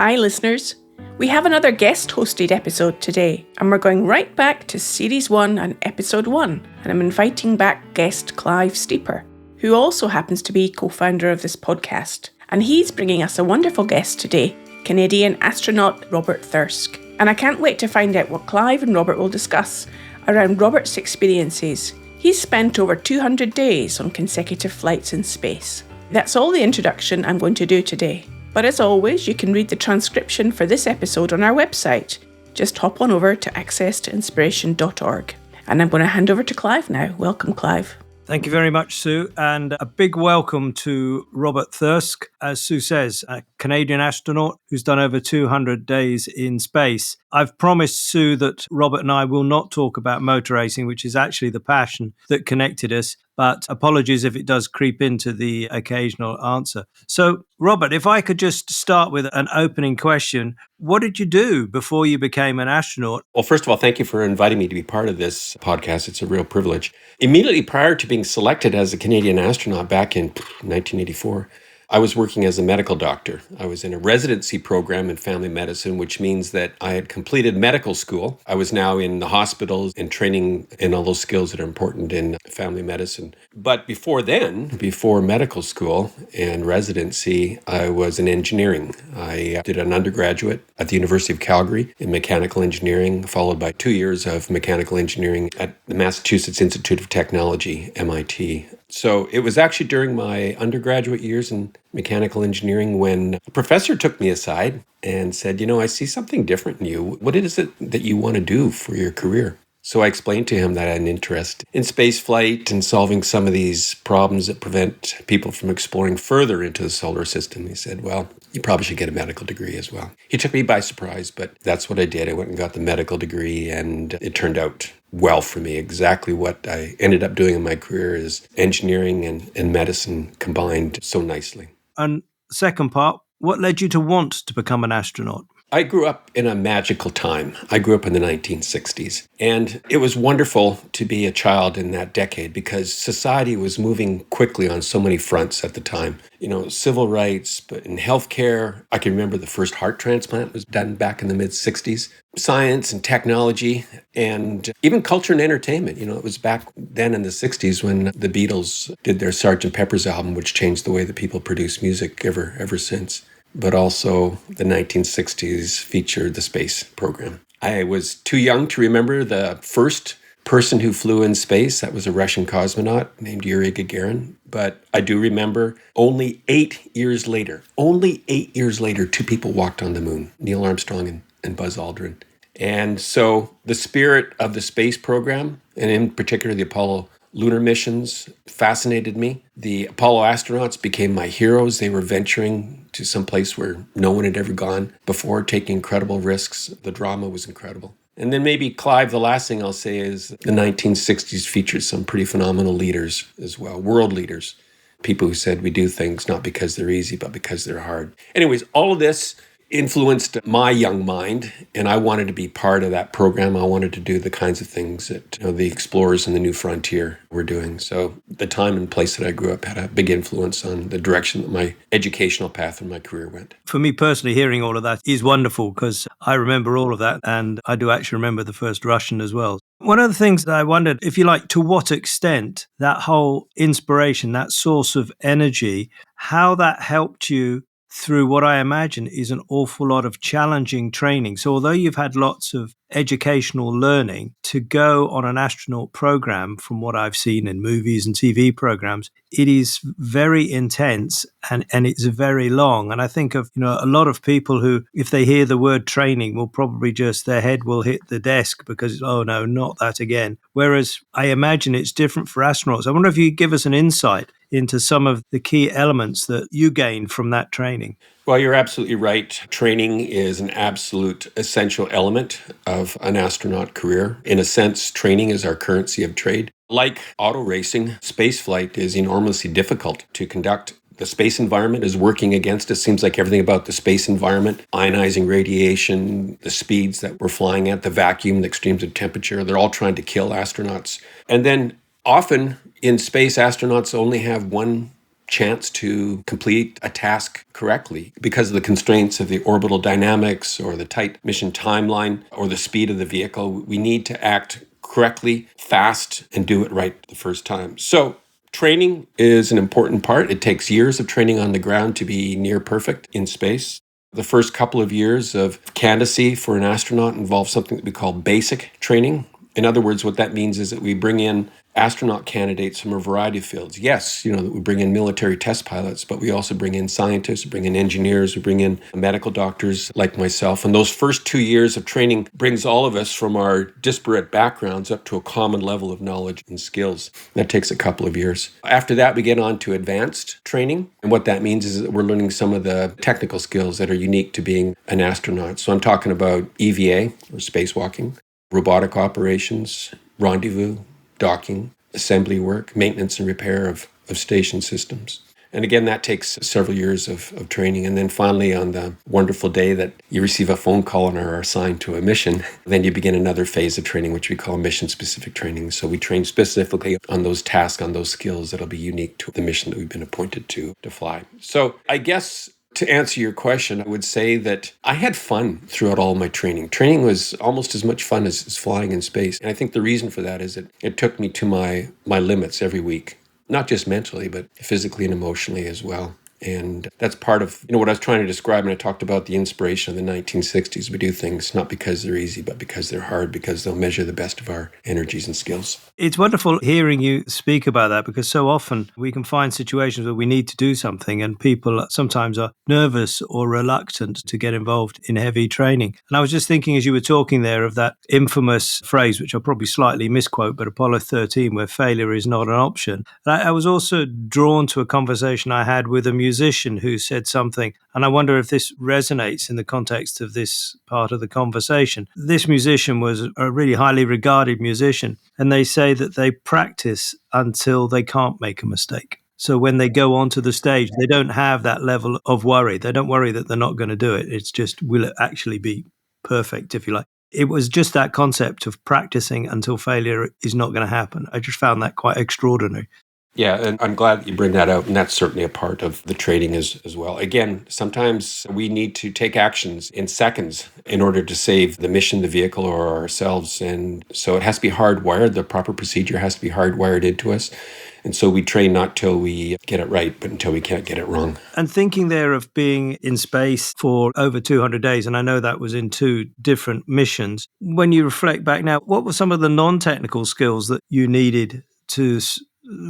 Hi listeners, we have another guest-hosted episode today, and we're going right back to Series 1 and Episode 1, and I'm inviting back guest Clive Steeper, who also happens to be co-founder of this podcast, and he's bringing us a wonderful guest today, Canadian astronaut Robert Thirsk. And I can't wait to find out what Clive and Robert will discuss around Robert's experiences. He's spent over 200 days on consecutive flights in space. That's all the introduction I'm going to do today. But as always, you can read the transcription for this episode on our website. Just hop on over to accesstoinspiration.org. And I'm going to hand over to Clive now. Welcome, Clive. Thank you very much, Sue, and a big welcome to Robert Thirsk, as Sue says, a Canadian astronaut who's done over 200 days in space. I've promised Sue that Robert and I will not talk about motor racing, which is actually the passion that connected us, but apologies if it does creep into the occasional answer. So, Robert, if I could just start with an opening question, what did you do before you became an astronaut? Well, first of all, thank you for inviting me to be part of this podcast. It's a real privilege. Immediately prior to being selected as a Canadian astronaut back in 1984, I was working as a medical doctor. I was in a residency program in family medicine, which means that I had completed medical school. I was now in the hospitals and training in all those skills that are important in family medicine. But before then, before medical school and residency, I was in engineering. I did an undergraduate at the University of Calgary in mechanical engineering, followed by 2 years of mechanical engineering at the Massachusetts Institute of Technology, MIT. So it was actually during my undergraduate years in mechanical engineering when a professor took me aside and said, I see something different in you. What is it that you want to do for your career? So I explained to him that I had an interest in space flight and solving some of these problems that prevent people from exploring further into the solar system. He said, well, you probably should get a medical degree as well. He took me by surprise, but that's what I did. I went and got the medical degree, and it turned out well for me. Exactly what I ended up doing in my career is engineering and medicine combined so nicely. And second part, what led you to want to become an astronaut? I grew up in a magical time. I grew up in the 1960s, and it was wonderful to be a child in that decade because society was moving quickly on so many fronts at the time. Civil rights, but in healthcare, I can remember the first heart transplant was done back in the mid-60s. Science and technology, and even culture and entertainment. It was back then in the 60s when the Beatles did their Sgt. Pepper's album, which changed the way that people produce music ever since. But also the 1960s featured the space program. I was too young to remember the first person who flew in space. That was a Russian cosmonaut named Yuri Gagarin. But I do remember only 8 years later, 2 people walked on the moon, Neil Armstrong and Buzz Aldrin. And so the spirit of the space program, and in particular the Apollo lunar missions, fascinated me. The Apollo astronauts became my heroes. They were venturing to some place where no one had ever gone before, taking incredible risks. The drama was incredible. And then maybe, Clive, the last thing I'll say is the 1960s featured some pretty phenomenal leaders as well, world leaders, people who said we do things not because they're easy, but because they're hard. Anyways, all of this influenced my young mind, and I wanted to be part of that program. I wanted to do the kinds of things that the explorers in the New Frontier were doing. So the time and place that I grew up had a big influence on the direction that my educational path and my career went. For me personally, hearing all of that is wonderful because I remember all of that, and I do actually remember the first Russian as well. One of the things that I wondered, if you like, to what extent that whole inspiration, that source of energy, how that helped you through what I imagine is an awful lot of challenging training. So although you've had lots of educational learning, to go on an astronaut program, from what I've seen in movies and TV programs, it is very intense and it's very long. And I think of, a lot of people who, if they hear the word training, will probably just, their head will hit the desk because, oh no, not that again. Whereas I imagine it's different for astronauts. I wonder if you could give us an insight into some of the key elements that you gained from that training. Well, you're absolutely right. Training is an absolute essential element of an astronaut career. In a sense, training is our currency of trade. Like auto racing, spaceflight is enormously difficult to conduct. The space environment is working against us. Seems like everything about the space environment, ionizing radiation, the speeds that we're flying at, the vacuum, the extremes of temperature, they're all trying to kill astronauts. And then often in space, astronauts only have one chance to complete a task correctly. Because of the constraints of the orbital dynamics or the tight mission timeline or the speed of the vehicle, we need to act correctly, fast, and do it right the first time. So training is an important part. It takes years of training on the ground to be near perfect in space. The first couple of years of candidacy for an astronaut involves something that we call basic training. In other words, what that means is that we bring in astronaut candidates from a variety of fields. Yes, we bring in military test pilots, but we also bring in scientists, we bring in engineers, we bring in medical doctors like myself. And those first 2 years of training brings all of us from our disparate backgrounds up to a common level of knowledge and skills. That takes a couple of years. After that, we get on to advanced training. And what that means is that we're learning some of the technical skills that are unique to being an astronaut. So I'm talking about EVA, or spacewalking, robotic operations, rendezvous, docking, assembly work, maintenance and repair of station systems. And again, that takes several years of training. And then finally, on the wonderful day that you receive a phone call and are assigned to a mission, then you begin another phase of training, which we call mission-specific training. So we train specifically on those tasks, on those skills that'll be unique to the mission that we've been appointed to fly. So I guess to answer your question, I would say that I had fun throughout all my training. Training was almost as much fun as flying in space. And I think the reason for that is that it took me to my limits every week, not just mentally, but physically and emotionally as well. And that's part of what I was trying to describe when I talked about the inspiration of the 1960s. We do things not because they're easy, but because they're hard, because they'll measure the best of our energies and skills. It's wonderful hearing you speak about that, because so often we can find situations where we need to do something and people sometimes are nervous or reluctant to get involved in heavy training. And I was just thinking as you were talking there of that infamous phrase, which I'll probably slightly misquote, but Apollo 13, where failure is not an option. And I was also drawn to a conversation I had with a musician who said something, and I wonder if this resonates in the context of this part of the conversation. This musician was a really highly regarded musician, and they say that they practice until they can't make a mistake. So when they go onto the stage, they don't have that level of worry. They don't worry that they're not going to do it. It's just, will it actually be perfect, if you like? It was just that concept of practicing until failure is not going to happen. I just found that quite extraordinary. Yeah, and I'm glad that you bring that out, and that's certainly a part of the training as well. Again, sometimes we need to take actions in seconds in order to save the mission, the vehicle, or ourselves, and so it has to be hardwired. The proper procedure has to be hardwired into us, and so we train not till we get it right, but until we can't get it wrong. And thinking there of being in space for over 200 days, and I know that was in 2 different missions, when you reflect back now, what were some of the non-technical skills that you needed to,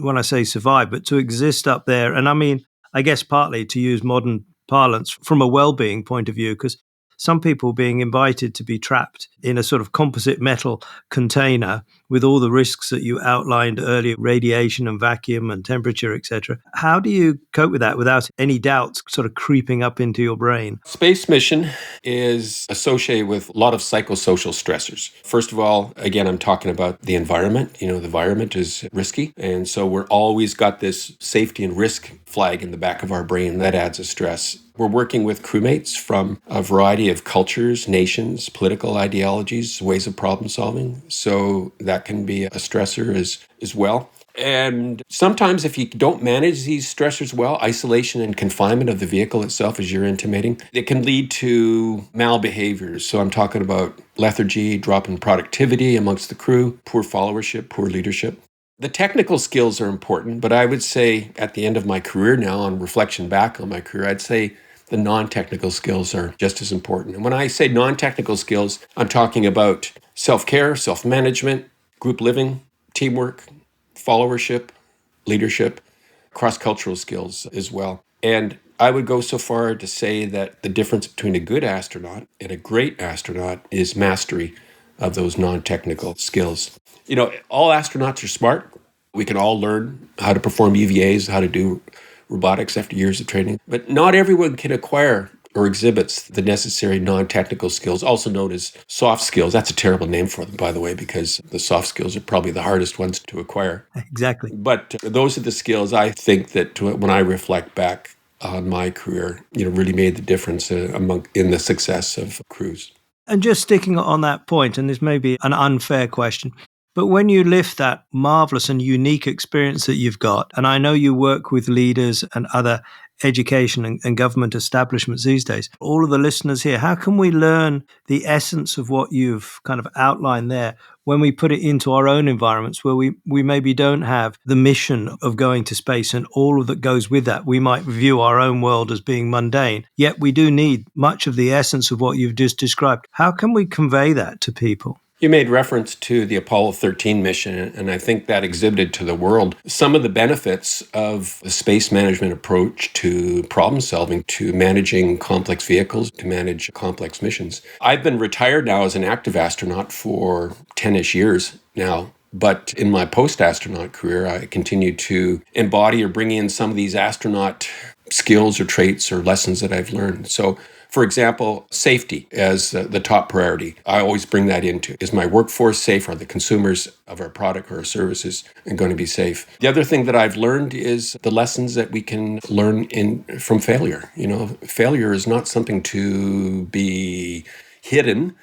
when I say survive, but to exist up there? And I mean, I guess partly to use modern parlance from a well-being point of view, because some people being invited to be trapped in a sort of composite metal container with all the risks that you outlined earlier, radiation and vacuum and temperature, etc. How do you cope with that without any doubts sort of creeping up into your brain? Space mission is associated with a lot of psychosocial stressors. First of all, again, I'm talking about the environment. The environment is risky. And so we're always got this safety and risk flag in the back of our brain. That adds a stress. We're working with crewmates from a variety of cultures, nations, political ideologies, ways of problem solving. So that can be a stressor as well. And sometimes if you don't manage these stressors well, isolation and confinement of the vehicle itself, as you're intimating, it can lead to malbehaviors. So I'm talking about lethargy, drop in productivity amongst the crew, poor followership, poor leadership. The technical skills are important, but I would say at the end of my career now, on reflection back on my career, I'd say the non-technical skills are just as important. And when I say non-technical skills, I'm talking about self-care, self-management, group living, teamwork, followership, leadership, cross-cultural skills as well. And I would go so far to say that the difference between a good astronaut and a great astronaut is mastery of those non-technical skills. All astronauts are smart. We can all learn how to perform EVAs, how to do robotics after years of training. But not everyone can acquire or exhibits the necessary non-technical skills, also known as soft skills. That's a terrible name for them, by the way, because the soft skills are probably the hardest ones to acquire. Exactly. But those are the skills I think that when I reflect back on my career, really made the difference in the success of crews. And just sticking on that point, and this may be an unfair question, But when you lift that marvelous and unique experience that you've got, and I know you work with leaders and other education and government establishments these days, all of the listeners here, how can we learn the essence of what you've kind of outlined there when we put it into our own environments where we maybe don't have the mission of going to space and all of that goes with that? We might view our own world as being mundane, yet we do need much of the essence of what you've just described. How can we convey that to people? You made reference to the Apollo 13 mission, and I think that exhibited to the world some of the benefits of the space management approach to problem solving, to managing complex vehicles, to manage complex missions. I've been retired now as an active astronaut for 10-ish years now. But in my post-astronaut career, I continue to embody or bring in some of these astronaut skills or traits or lessons that I've learned. So, for example, safety as the top priority. I always bring that into. Is my workforce safe? Are the consumers of our product or our services going to be safe? The other thing that I've learned is the lessons that we can learn from failure. Failure is not something to be hidden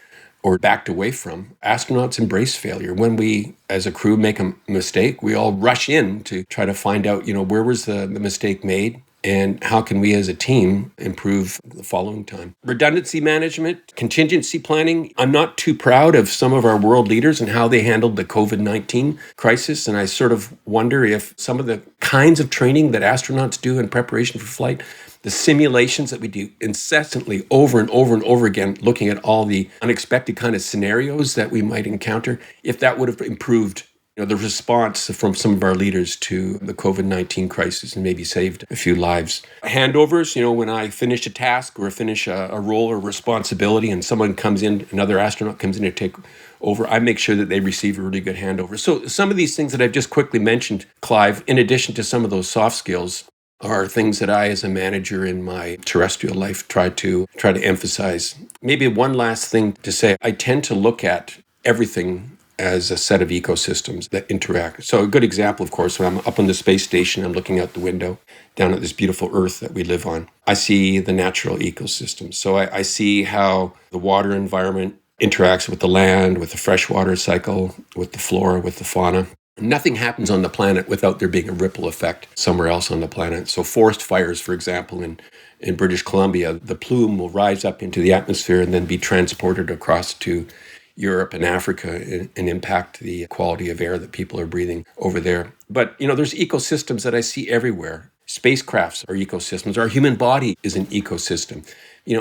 or backed away from. Astronauts embrace failure. When we, as a crew, make a mistake, we all rush in to try to find out, where was the mistake made? And how can we as a team improve the following time? Redundancy management, contingency planning. I'm not too proud of some of our world leaders and how they handled the COVID-19 crisis. And I sort of wonder if some of the kinds of training that astronauts do in preparation for flight, the simulations that we do incessantly over and over and over again, looking at all the unexpected kind of scenarios that we might encounter, if that would have improved the response from some of our leaders to the COVID-19 crisis and maybe saved a few lives. Handovers, when I finish a task or finish a role or responsibility and someone comes in, another astronaut comes in to take over, I make sure that they receive a really good handover. So some of these things that I've just quickly mentioned, Clive, in addition to some of those soft skills, are things that I, as a manager in my terrestrial life, try to emphasize. Maybe one last thing to say, I tend to look at everything as a set of ecosystems that interact. So a good example, of course, when I'm up on the space station, I'm looking out the window down at this beautiful Earth that we live on. I see the natural ecosystem. So I see how the water environment interacts with the land, with the freshwater cycle, with the flora, with the fauna. Nothing happens on the planet without there being a ripple effect somewhere else on the planet. So forest fires, for example, in British Columbia, the plume will rise up into the atmosphere and then be transported across to Europe and Africa and impact the quality of air that people are breathing over there. But, there's ecosystems that I see everywhere. Spacecrafts are ecosystems. Our human body is an ecosystem.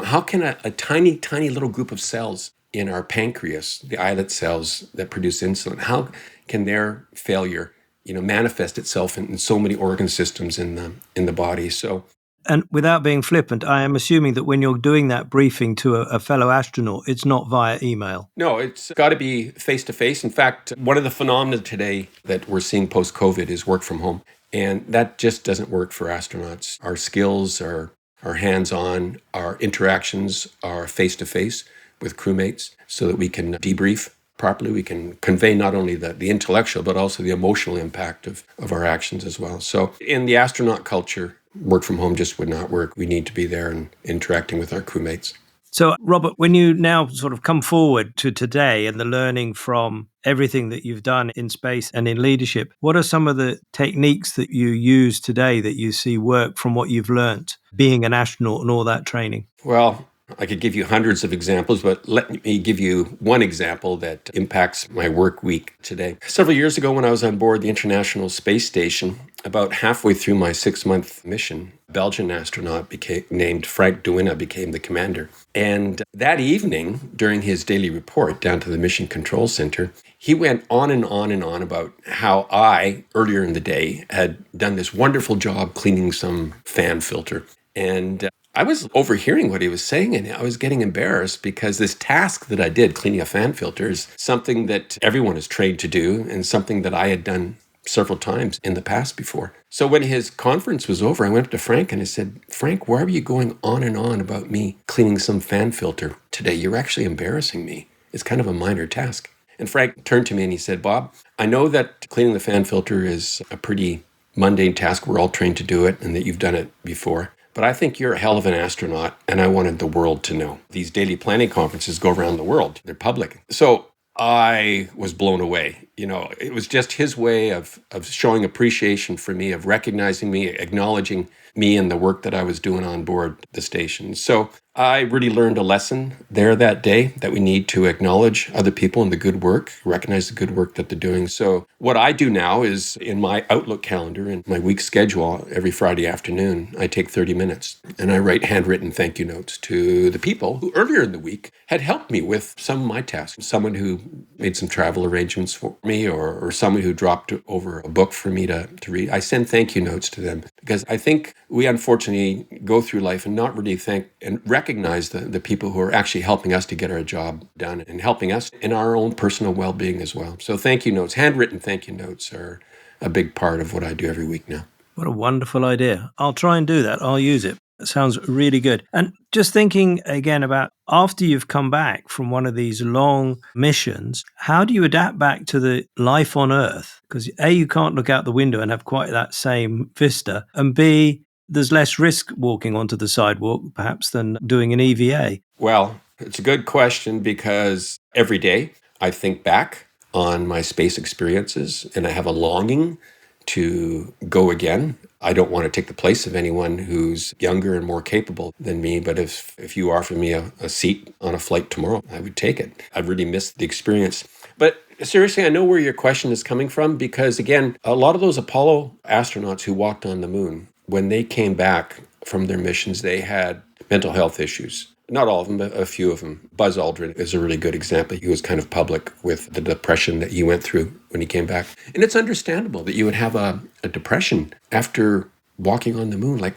How can a tiny, tiny little group of cells in our pancreas, the islet cells that produce insulin, how can their failure, manifest itself in so many organ systems in the body? So, and without being flippant, I am assuming that when you're doing that briefing to a fellow astronaut, it's not via email. No, it's got to be face-to-face. In fact, one of the phenomena today that we're seeing post-COVID is work from home. And that just doesn't work for astronauts. Our skills are hands-on, our interactions are face-to-face with crewmates so that we can debrief properly. We can convey not only the intellectual, but also the emotional impact of our actions as well. So in the astronaut culture, work from home just would not work. We need to be there and interacting with our crewmates. So, Robert, when you now sort of come forward to today and the learning from everything that you've done in space and in leadership, what are some of the techniques that you use today that you see work from what you've learnt being an astronaut and all that training? Well, I could give you hundreds of examples, but let me give you one example that impacts my work week today. Several years ago when I was on board the International Space Station, about halfway through my 6-month mission, a Belgian astronaut named Frank Duina became the commander. And that evening, during his daily report down to the Mission Control Center, he went on and on and on about how I, earlier in the day, had done this wonderful job cleaning some fan filter. And I was overhearing what he was saying, and I was getting embarrassed because this task that I did, cleaning a fan filter, is something that everyone is trained to do and something that I had done several times in the past before. So when his conference was over, I went up to Frank and I said, Frank, why are you going on and on about me cleaning some fan filter today? You're actually embarrassing me. It's kind of a minor task. And Frank turned to me and he said, Bob, I know that cleaning the fan filter is a pretty mundane task. We're all trained to do it and that you've done it before. But I think you're a hell of an astronaut, and I wanted the world to know. These daily planning conferences go around the world. They're public. So I was blown away. It was just his way of showing appreciation for me, of recognizing me, acknowledging me and the work that I was doing on board the station. So I really learned a lesson there that day, that we need to acknowledge other people and the good work, recognize the good work that they're doing. So what I do now is, in my Outlook calendar and my week schedule, every Friday afternoon, I take 30 minutes and I write handwritten thank you notes to the people who earlier in the week had helped me with some of my tasks. Someone who made some travel arrangements for me, or someone who dropped over a book for me to read. I send thank you notes to them because I think we unfortunately go through life and not really thank and recognize the people who are actually helping us to get our job done and helping us in our own personal well-being as well. So thank you notes, handwritten thank you notes, are a big part of what I do every week now. What a wonderful idea. I'll try and do that. I'll use it. It sounds really good. And just thinking again about after you've come back from one of these long missions, how do you adapt back to the life on Earth? Because A, you can't look out the window and have quite that same vista. And B, there's less risk walking onto the sidewalk, perhaps, than doing an EVA. Well, it's a good question because every day I think back on my space experiences and I have a longing to go again. I don't want to take the place of anyone who's younger and more capable than me, but if you offer me a seat on a flight tomorrow, I would take it. I really missed the experience. But seriously, I know where your question is coming from because, again, a lot of those Apollo astronauts who walked on the moon, when they came back from their missions, they had mental health issues. Not all of them, but a few of them. Buzz Aldrin is a really good example. He was kind of public with the depression that he went through when he came back. And it's understandable that you would have a depression after walking on the moon. Like,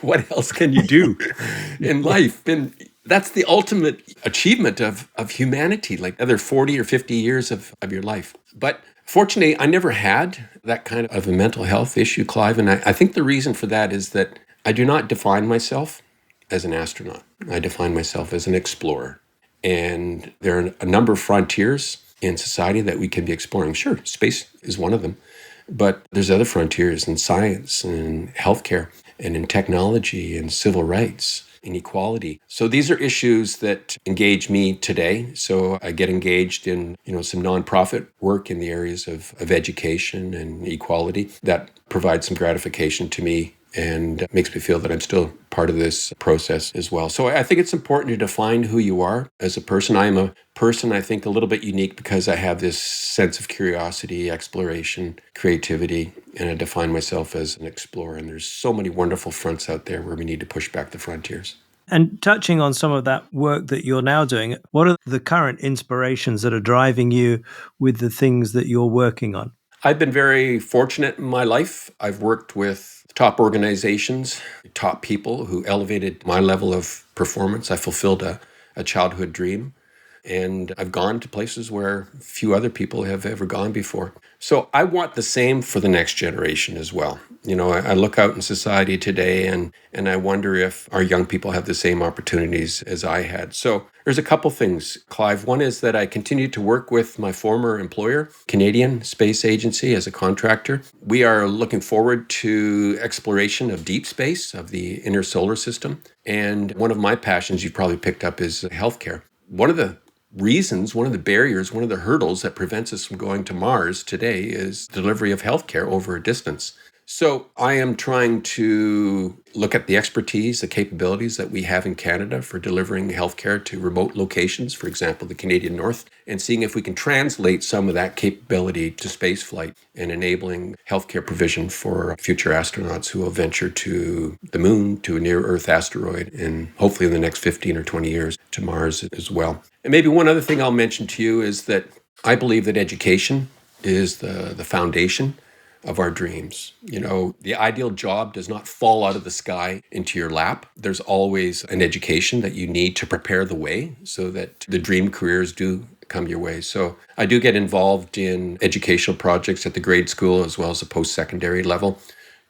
what else can you do in life? And that's the ultimate achievement of humanity, like other 40 or 50 years of your life. But fortunately, I never had that kind of a mental health issue, Clive. And I think the reason for that is that I do not define myself as an astronaut. I define myself as an explorer. And there are a number of frontiers in society that we can be exploring. Sure, space is one of them, but there's other frontiers in science and healthcare and in technology and civil rights and equality. So these are issues that engage me today. So I get engaged in, some nonprofit work in the areas of education and equality that provide some gratification to me and makes me feel that I'm still part of this process as well. So I think it's important to define who you are as a person. I am a person, I think, a little bit unique because I have this sense of curiosity, exploration, creativity, and I define myself as an explorer. And there's so many wonderful fronts out there where we need to push back the frontiers. And touching on some of that work that you're now doing, what are the current inspirations that are driving you with the things that you're working on? I've been very fortunate in my life. I've worked with top organizations, top people who elevated my level of performance. I fulfilled a childhood dream. And I've gone to places where few other people have ever gone before. So I want the same for the next generation as well. I look out in society today and I wonder if our young people have the same opportunities as I had. So there's a couple things, Clive. One is that I continue to work with my former employer, Canadian Space Agency, as a contractor. We are looking forward to exploration of deep space, of the inner solar system. And one of my passions you've probably picked up is healthcare. One of the reasons, one of the barriers, one of the hurdles that prevents us from going to Mars today is delivery of healthcare over a distance. So I am trying to look at the expertise, the capabilities that we have in Canada for delivering healthcare to remote locations, for example, the Canadian North, and seeing if we can translate some of that capability to spaceflight and enabling healthcare provision for future astronauts who will venture to the moon, to a near-Earth asteroid, and hopefully in the next 15 or 20 years to Mars as well. And maybe one other thing I'll mention to you is that I believe that education is the foundation of our dreams. The ideal job does not fall out of the sky into your lap. There's always an education that you need to prepare the way so that the dream careers do come your way. So I do get involved in educational projects at the grade school as well as the post-secondary level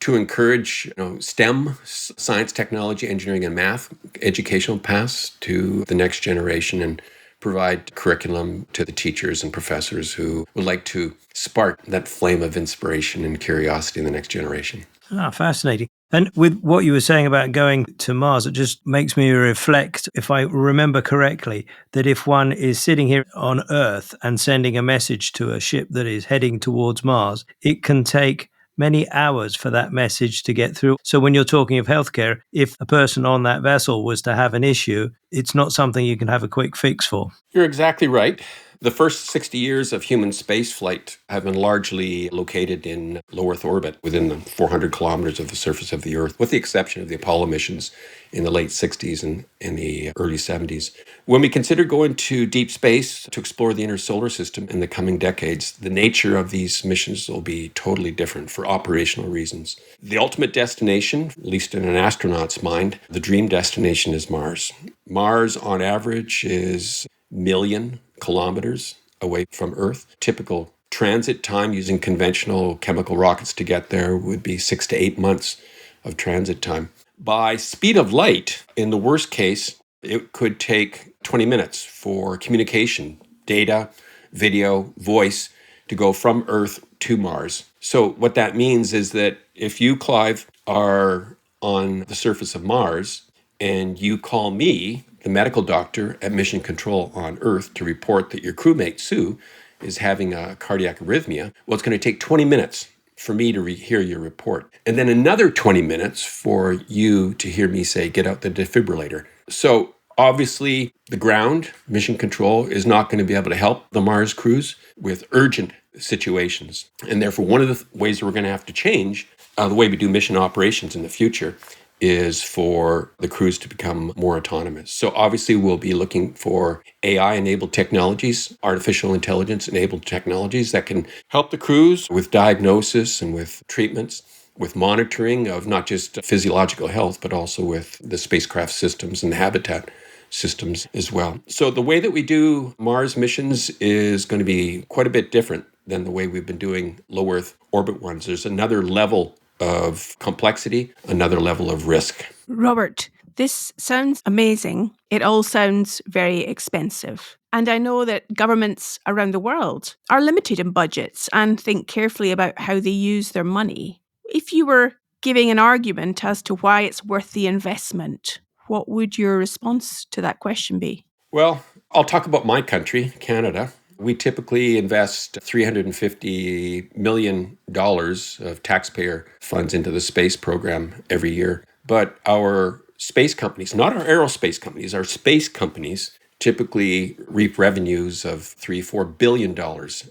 to encourage STEM, science, technology, engineering, and math, educational paths to the next generation and provide curriculum to the teachers and professors who would like to spark that flame of inspiration and curiosity in the next generation. Fascinating. And with what you were saying about going to Mars, it just makes me reflect, if I remember correctly, that if one is sitting here on Earth and sending a message to a ship that is heading towards Mars, it can take many hours for that message to get through. So when you're talking of healthcare, if a person on that vessel was to have an issue, it's not something you can have a quick fix for. You're exactly right. The first 60 years of human spaceflight have been largely located in low Earth orbit within the 400 kilometers of the surface of the Earth, with the exception of the Apollo missions in the late 60s and in the early 70s. When we consider going to deep space to explore the inner solar system in the coming decades, the nature of these missions will be totally different for operational reasons. The ultimate destination, at least in an astronaut's mind, the dream destination is Mars. Mars, on average, is million kilometers away from Earth. Typical transit time using conventional chemical rockets to get there would be 6 to 8 months of transit time. By speed of light, in the worst case, it could take 20 minutes for communication, data, video, voice to go from Earth to Mars. So what that means is that if you, Clive, are on the surface of Mars and you call me, the medical doctor at Mission Control on Earth, to report that your crewmate, Sue, is having a cardiac arrhythmia, well, it's going to take 20 minutes for me to hear your report. And then another 20 minutes for you to hear me say, get out the defibrillator. So obviously, the ground, Mission Control, is not going to be able to help the Mars crews with urgent situations. And therefore, one of the ways we're going to have to change the way we do mission operations in the future is for the crews to become more autonomous. So obviously we'll be looking for AI-enabled technologies, artificial intelligence-enabled technologies that can help the crews with diagnosis and with treatments, with monitoring of not just physiological health, but also with the spacecraft systems and the habitat systems as well. So the way that we do Mars missions is going to be quite a bit different than the way we've been doing low Earth orbit ones. There's another level of complexity, another level of risk. Robert, this sounds amazing. It all sounds very expensive. And I know that governments around the world are limited in budgets and think carefully about how they use their money. If you were giving an argument as to why it's worth the investment, what would your response to that question be? Well, I'll talk about my country, Canada. We typically invest $350 million of taxpayer funds into the space program every year. But our space companies, not our aerospace companies, our space companies typically reap revenues of $3-4 billion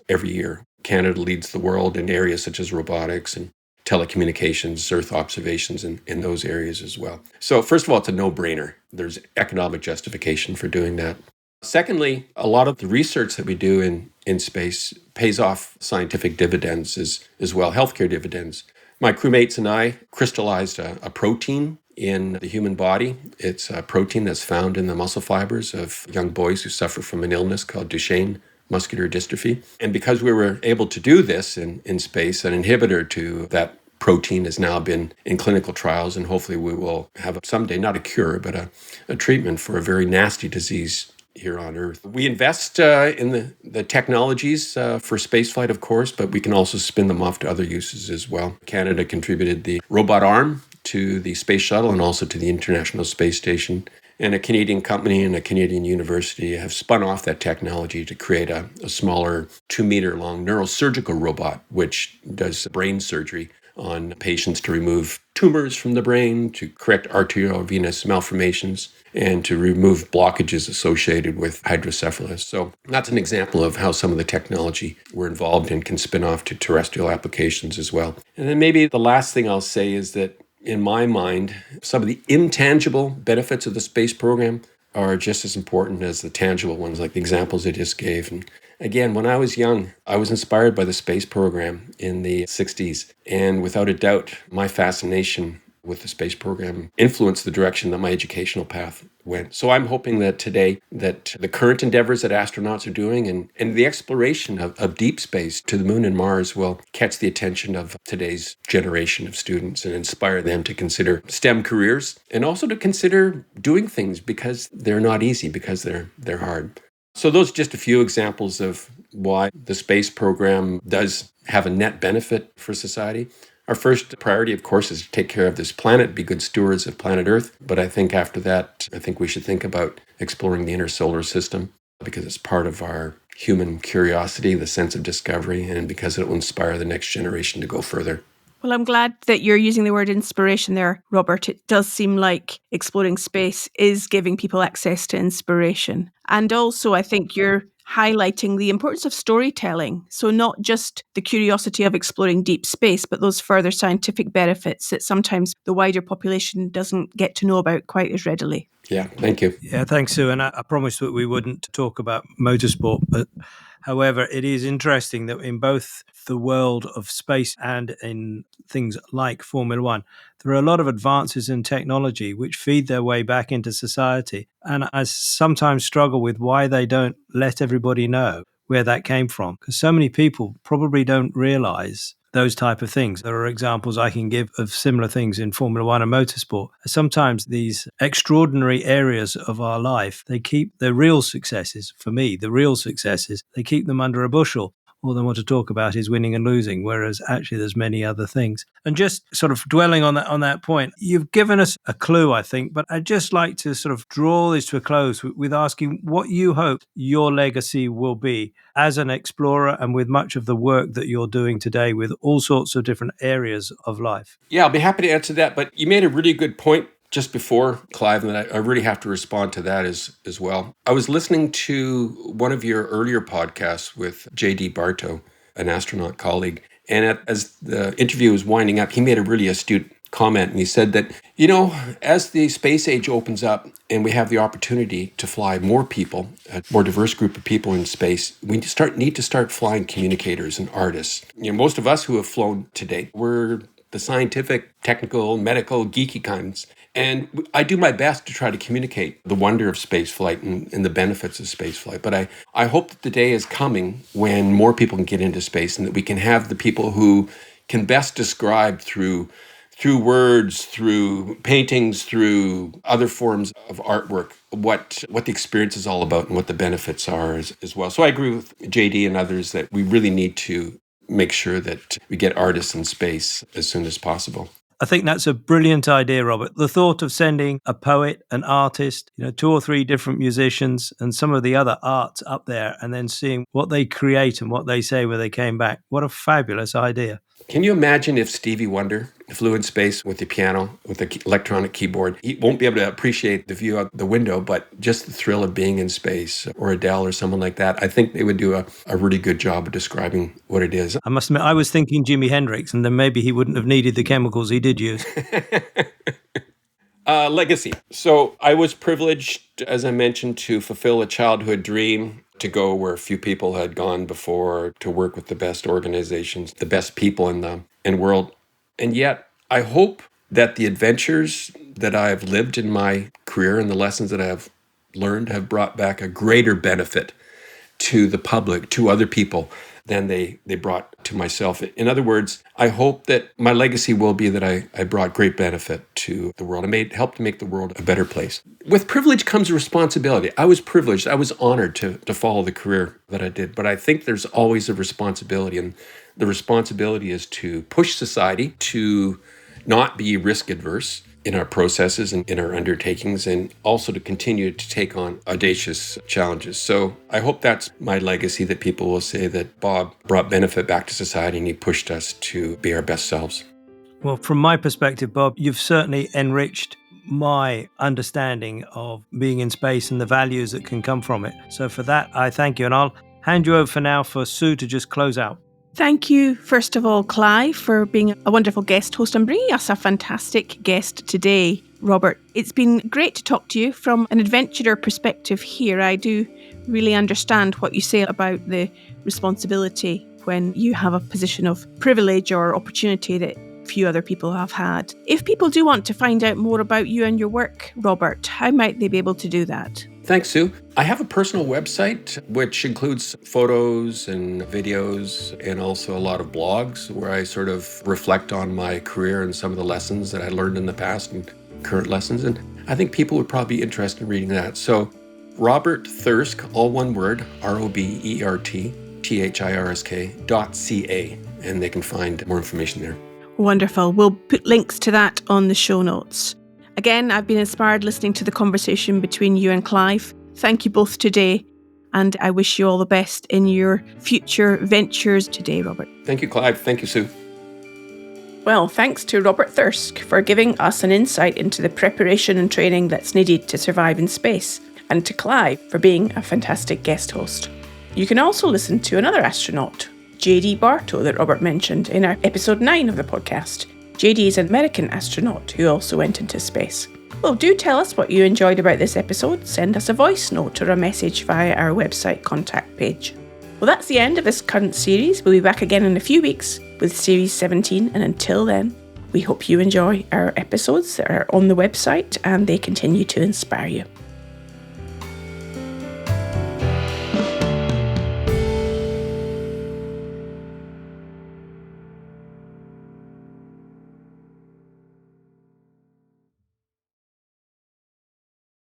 every year. Canada leads the world in areas such as robotics and telecommunications, Earth observations in those areas as well. So first of all, it's a no-brainer. There's economic justification for doing that. Secondly, a lot of the research that we do in space pays off scientific dividends as well, healthcare dividends. My crewmates and I crystallized a protein in the human body. It's a protein that's found in the muscle fibers of young boys who suffer from an illness called Duchenne muscular dystrophy. And because we were able to do this in space, an inhibitor to that protein has now been in clinical trials, and hopefully we will have someday, not a cure, but a treatment for a very nasty disease here on Earth. We invest in the technologies for spaceflight, of course, but we can also spin them off to other uses as well. Canada contributed the robot arm to the space shuttle and also to the International Space Station. And a Canadian company and a Canadian university have spun off that technology to create a smaller 2-meter-long neurosurgical robot, which does brain surgery on patients to remove tumors from the brain, to correct arteriovenous malformations, and to remove blockages associated with hydrocephalus. So that's an example of how some of the technology we're involved in can spin off to terrestrial applications as well. And then maybe the last thing I'll say is that, in my mind, some of the intangible benefits of the space program are just as important as the tangible ones, like the examples I just gave. And again, when I was young, I was inspired by the space program in the 60s. And without a doubt, my fascination with the space program influenced the direction that my educational path went. So I'm hoping that today that the current endeavors that astronauts are doing and the exploration of deep space to the moon and Mars will catch the attention of today's generation of students and inspire them to consider STEM careers and also to consider doing things because they're not easy, because they're hard. So those are just a few examples of why the space program does have a net benefit for society. Our first priority, of course, is to take care of this planet, be good stewards of planet Earth. But I think after that, I think we should think about exploring the inner solar system because it's part of our human curiosity, the sense of discovery, and because it will inspire the next generation to go further. Well, I'm glad that you're using the word inspiration there, Robert. It does seem like exploring space is giving people access to inspiration. And also, I think you're highlighting the importance of storytelling. So not just the curiosity of exploring deep space, but those further scientific benefits that sometimes the wider population doesn't get to know about quite as readily. Yeah, thank you. Yeah, thanks, Sue. And I promised that we wouldn't talk about motorsport, but however, it is interesting that in both the world of space and in things like Formula One, there are a lot of advances in technology which feed their way back into society. And I sometimes struggle with why they don't let everybody know where that came from, because so many people probably don't realize those type of things. There are examples I can give of similar things in Formula One and motorsport. Sometimes these extraordinary areas of our life, they keep the real successes, for me, the real successes, they keep them under a bushel. All they want to talk about is winning and losing, whereas actually there's many other things. And just sort of dwelling on that point, you've given us a clue, I think, but I'd just like to sort of draw this to a close with asking what you hope your legacy will be as an explorer and with much of the work that you're doing today with all sorts of different areas of life. Yeah, I'll be happy to answer that, but you made a really good point just before, Clive, and I really have to respond to that as well. I was listening to one of your earlier podcasts with J.D. Bartow, an astronaut colleague, and as the interview was winding up, he made a really astute comment, and he said that, as the space age opens up and we have the opportunity to fly more people, a more diverse group of people in space, we need to start flying communicators and artists. Most of us who have flown to date, we're the scientific, technical, medical, geeky kinds. And I do my best to try to communicate the wonder of spaceflight and the benefits of spaceflight. But I hope that the day is coming when more people can get into space and that we can have the people who can best describe through words, through paintings, through other forms of artwork, what the experience is all about and what the benefits are as well. So I agree with JD and others that we really need to make sure that we get artists in space as soon as possible. I think that's a brilliant idea, Robert. The thought of sending a poet, an artist, 2 or 3 different musicians and some of the other arts up there and then seeing what they create and what they say when they came back. What a fabulous idea. Can you imagine if Stevie Wonder flew in space with the piano, with the electronic keyboard? He won't be able to appreciate the view out the window, but just the thrill of being in space, or Adele or someone like that. I think they would do a really good job of describing what it is. I must admit, I was thinking Jimi Hendrix, and then maybe he wouldn't have needed the chemicals he did use. Legacy. So I was privileged, as I mentioned, to fulfill a childhood dream, to go where few people had gone before, to work with the best organizations, the best people in the world. And yet, I hope that the adventures that I've lived in my career and the lessons that I have learned have brought back a greater benefit to the public, to other people, than they brought to myself. In other words, I hope that my legacy will be that I brought great benefit to the world. I helped to make the world a better place. With privilege comes responsibility. I was privileged. I was honored to follow the career that I did. But I think there's always a responsibility. And the responsibility is to push society to not be risk adverse in our processes and in our undertakings, and also to continue to take on audacious challenges. So I hope that's my legacy, that people will say that Bob brought benefit back to society and he pushed us to be our best selves. Well, from my perspective, Bob, you've certainly enriched my understanding of being in space and the values that can come from it. So for that, I thank you. And I'll hand you over for now for Sue to just close out. Thank you, first of all, Clive, for being a wonderful guest host and bringing us a fantastic guest today. Robert, it's been great to talk to you from an adventurer perspective here. I do really understand what you say about the responsibility when you have a position of privilege or opportunity that few other people have had. If people do want to find out more about you and your work, Robert, how might they be able to do that? Thanks, Sue. I have a personal website, which includes photos and videos and also a lot of blogs where I sort of reflect on my career and some of the lessons that I learned in the past and current lessons. And I think people would probably be interested in reading that. So Robert Thirsk, all one word, RobertThirsk.ca, and they can find more information there. Wonderful. We'll put links to that on the show notes. Again, I've been inspired listening to the conversation between you and Clive. Thank you both today, and I wish you all the best in your future ventures today, Robert. Thank you, Clive. Thank you, Sue. Well, thanks to Robert Thirsk for giving us an insight into the preparation and training that's needed to survive in space, and to Clive for being a fantastic guest host. You can also listen to another astronaut, JD Bartow, that Robert mentioned in our episode 9 of the podcast. JD is an American astronaut who also went into space. Well, do tell us what you enjoyed about this episode. Send us a voice note or a message via our website contact page. Well, that's the end of this current series. We'll be back again in a few weeks with Series 17, and until then, we hope you enjoy our episodes that are on the website and they continue to inspire you.